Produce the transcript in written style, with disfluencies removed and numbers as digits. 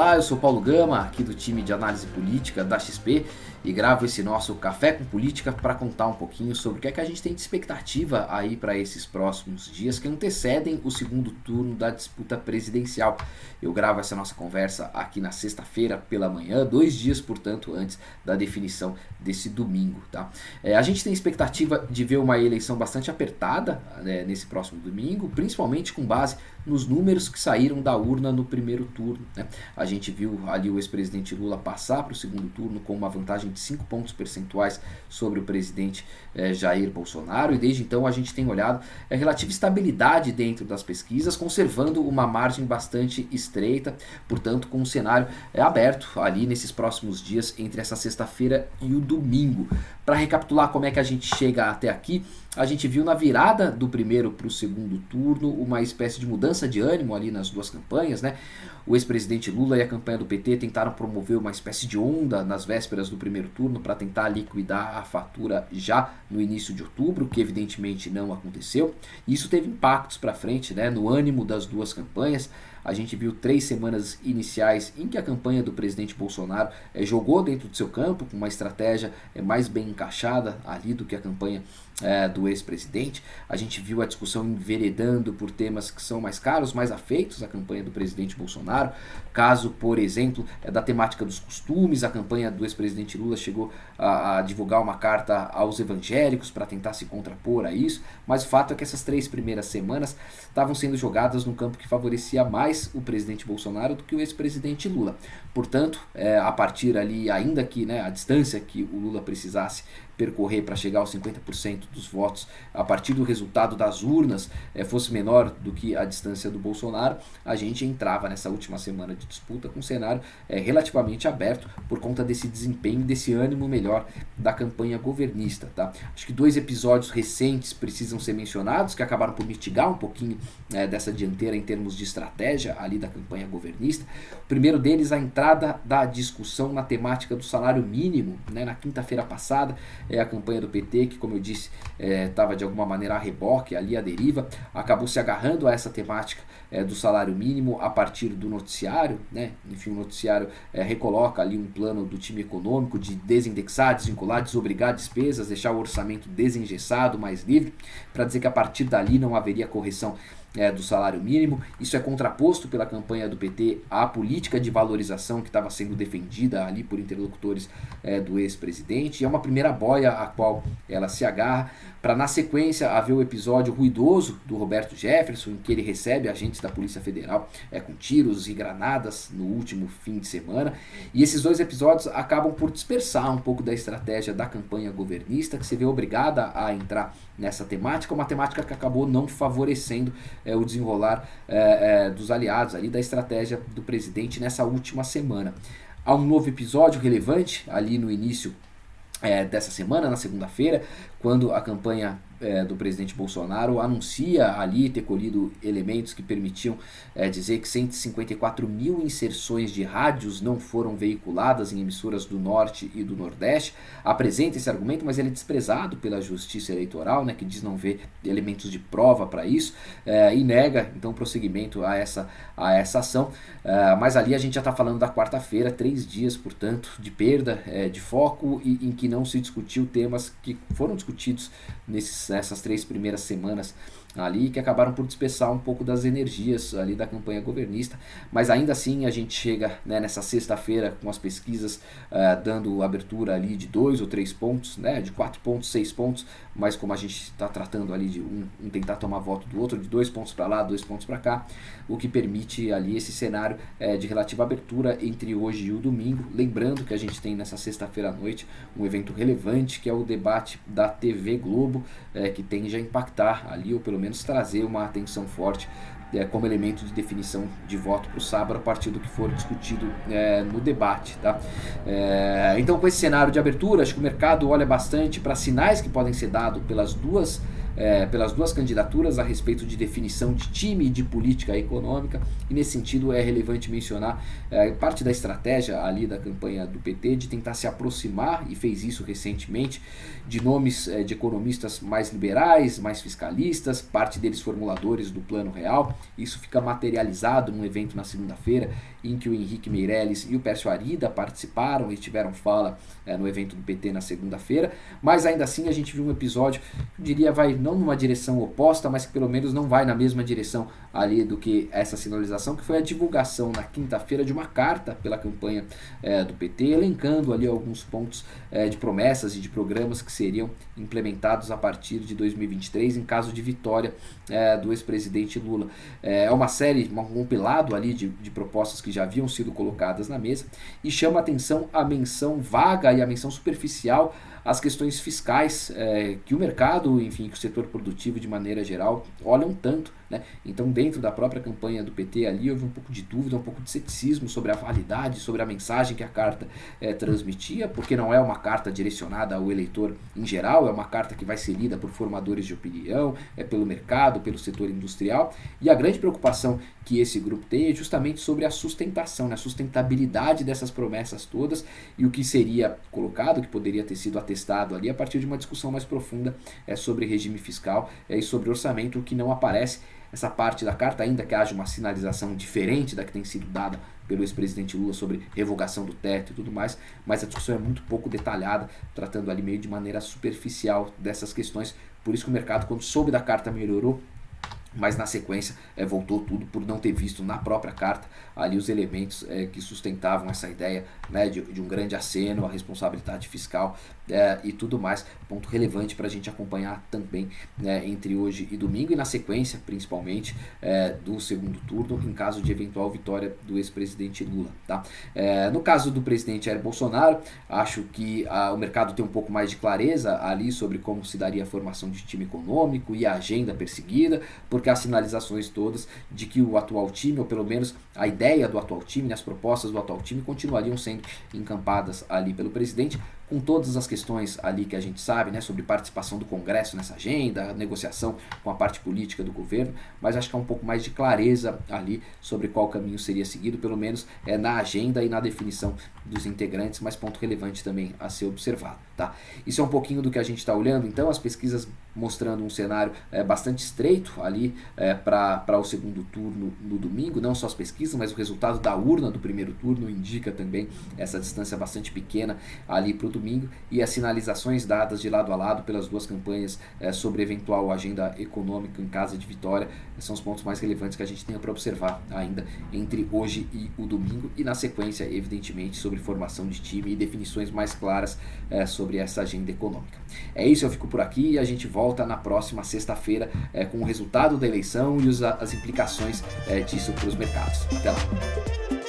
Olá, eu sou Paulo Gama, aqui do time de análise política da XP e gravo esse nosso Café com Política para contar um pouquinho sobre o que é que a gente tem de expectativa aí para esses próximos dias que antecedem o segundo turno da disputa presidencial. Eu gravo essa nossa conversa aqui na sexta-feira pela manhã, 2 dias, portanto, antes da definição desse domingo, tá? A gente tem expectativa de ver uma eleição bastante apertada nesse próximo domingo, principalmente com base nos números que saíram da urna no primeiro turno, né? A gente viu ali o ex-presidente Lula passar para o segundo turno com uma vantagem de 5 pontos percentuais sobre o presidente Jair Bolsonaro, e desde então a gente tem olhado a relativa estabilidade dentro das pesquisas, conservando uma margem bastante estreita, portanto com um cenário aberto ali nesses próximos dias entre essa sexta-feira e o domingo. Para recapitular como é que a gente chega até aqui, a gente viu na virada do primeiro para o segundo turno uma espécie de mudança de ânimo ali nas duas campanhas, né? O ex-presidente Lula e a campanha do PT tentaram promover uma espécie de onda nas vésperas do primeiro turno para tentar liquidar a fatura já no início de outubro, que evidentemente não aconteceu. Isso teve impactos para frente, né, no ânimo das duas campanhas. A gente viu 3 semanas iniciais em que a campanha do presidente Bolsonaro jogou dentro do seu campo com uma estratégia mais bem encaixada ali do que a campanha do ex-presidente. A gente viu a discussão enveredando por temas que são mais caros, mais afeitos à campanha do presidente Bolsonaro. Caso, por exemplo, da temática dos costumes, a campanha do ex-presidente Lula chegou a divulgar uma carta aos evangélicos para tentar se contrapor a isso, mas o fato é que essas 3 primeiras semanas estavam sendo jogadas num campo que favorecia mais o presidente Bolsonaro do que o ex-presidente Lula. Portanto, a partir ali, ainda que a distância que o Lula precisasse percorrer para chegar aos 50% dos votos a partir do resultado das urnas fosse menor do que a distância do Bolsonaro, a gente entrava nessa última semana de disputa com um cenário relativamente aberto por conta desse desempenho, desse ânimo melhor da campanha governista, tá? Acho que 2 episódios recentes precisam ser mencionados, que acabaram por mitigar um pouquinho dessa dianteira em termos de estratégia ali da campanha governista. O primeiro deles, a entrada da discussão na temática do salário mínimo, né, na quinta-feira passada. A campanha do PT, que, como eu disse, estava de alguma maneira a reboque, ali a deriva, acabou se agarrando a essa temática do salário mínimo a partir do noticiário, né? Enfim, o noticiário recoloca ali um plano do time econômico de desindexar, desvincular, desobrigar despesas, deixar o orçamento desengessado, mais livre, para dizer que a partir dali não haveria correção do salário mínimo. Isso é contraposto pela campanha do PT à política de valorização que estava sendo defendida ali por interlocutores do ex-presidente. E é uma primeira boia a qual ela se agarra para, na sequência, haver o episódio ruidoso do Roberto Jefferson, em que ele recebe agentes da Polícia Federal com tiros e granadas no último fim de semana. E esses 2 episódios acabam por dispersar um pouco da estratégia da campanha governista, que se vê obrigada a entrar nessa temática, uma temática que acabou não favorecendo o desenrolar dos aliados ali da estratégia do presidente nessa última semana. Há um novo episódio relevante ali no início dessa semana, na segunda-feira, quando a campanha do presidente Bolsonaro anuncia ali ter colhido elementos que permitiam dizer que 154 mil inserções de rádios não foram veiculadas em emissoras do Norte e do Nordeste. Apresenta esse argumento, mas ele é desprezado pela Justiça Eleitoral, né, que diz não ver elementos de prova para isso, e nega então prosseguimento a essa ação. Mas ali a gente já está falando da quarta-feira, 3 dias, portanto, de perda de foco e em que não se discutiu temas que foram discutidos nessas 3 primeiras semanas ali, que acabaram por dispersar um pouco das energias ali da campanha governista. Mas ainda assim a gente chega nessa sexta-feira com as pesquisas dando abertura ali de 2 ou 3 pontos, de 4 pontos, 6 pontos, mas como a gente está tratando ali de um tentar tomar voto do outro, de 2 pontos para lá, 2 pontos para cá, o que permite ali esse cenário de relativa abertura entre hoje e o domingo. Lembrando que a gente tem nessa sexta-feira à noite um evento relevante, que é o debate da TV Globo, que tende a impactar ali, ou pelo menos trazer uma atenção forte como elemento de definição de voto para o sábado, a partir do que for discutido no debate, tá? Então, com esse cenário de abertura, acho que o mercado olha bastante para sinais que podem ser dados pelas duas pelas duas candidaturas a respeito de definição de time e de política econômica, e nesse sentido é relevante mencionar parte da estratégia ali da campanha do PT de tentar se aproximar, e fez isso recentemente, de nomes de economistas mais liberais, mais fiscalistas, parte deles formuladores do Plano Real. Isso fica materializado num evento na segunda-feira em que o Henrique Meirelles e o Pércio Arida participaram e tiveram fala no evento do PT na segunda-feira, mas ainda assim a gente viu um episódio, eu diria, vai não numa direção oposta, mas que pelo menos não vai na mesma direção ali do que essa sinalização, que foi a divulgação na quinta-feira de uma carta pela campanha do PT, elencando ali alguns pontos de promessas e de programas que seriam implementados a partir de 2023 em caso de vitória do ex-presidente Lula. É uma série, um compilado ali de propostas que já haviam sido colocadas na mesa, e chama a atenção a menção vaga e a menção superficial às questões fiscais que o mercado, enfim, que o setor produtivo de maneira geral olham tanto, né? Então, dentro da própria campanha do PT ali houve um pouco de dúvida, um pouco de ceticismo sobre a validade, sobre a mensagem que a carta transmitia, porque não é uma carta direcionada ao eleitor em geral, é uma carta que vai ser lida por formadores de opinião, pelo mercado, pelo setor industrial, e a grande preocupação que esse grupo tem é justamente sobre a sustentação, né? A sustentabilidade dessas promessas todas, e o que seria colocado, que poderia ter sido atestado ali a partir de uma discussão mais profunda sobre regime fiscal e sobre orçamento, o que não aparece essa parte da carta, ainda que haja uma sinalização diferente da que tem sido dada pelo ex-presidente Lula sobre revogação do teto e tudo mais, mas a discussão é muito pouco detalhada, tratando ali meio de maneira superficial dessas questões. Por isso que o mercado, quando soube da carta, melhorou, mas na sequência voltou tudo por não ter visto na própria carta ali os elementos que sustentavam essa ideia, né, de um grande aceno, a responsabilidade fiscal e tudo mais. Ponto relevante para a gente acompanhar também, né, entre hoje e domingo, e na sequência principalmente do segundo turno, em caso de eventual vitória do ex-presidente Lula, tá? No caso do presidente Jair Bolsonaro, acho que o mercado tem um pouco mais de clareza ali sobre como se daria a formação de time econômico e a agenda perseguida, porque há sinalizações todas de que o atual time, ou pelo menos a ideia do atual time, né, as propostas do atual time continuariam sendo encampadas ali pelo presidente, com todas as questões ali que a gente sabe, né, sobre participação do Congresso nessa agenda, negociação com a parte política do governo, mas acho que há um pouco mais de clareza ali sobre qual caminho seria seguido, pelo menos na agenda e na definição dos integrantes, mas ponto relevante também a ser observado, tá? Isso é um pouquinho do que a gente está olhando, então, as pesquisas mostrando um cenário bastante estreito ali para o segundo turno no domingo, não só as pesquisas, mas o resultado da urna do primeiro turno indica também essa distância bastante pequena ali para o domingo, e as sinalizações dadas de lado a lado pelas duas campanhas sobre eventual agenda econômica em caso de vitória são os pontos mais relevantes que a gente tem para observar ainda entre hoje e o domingo, e na sequência, evidentemente, sobre formação de time e definições mais claras sobre essa agenda econômica. É isso, eu fico por aqui e a gente volta na próxima sexta-feira com o resultado da eleição e as implicações disso para os mercados. Até lá!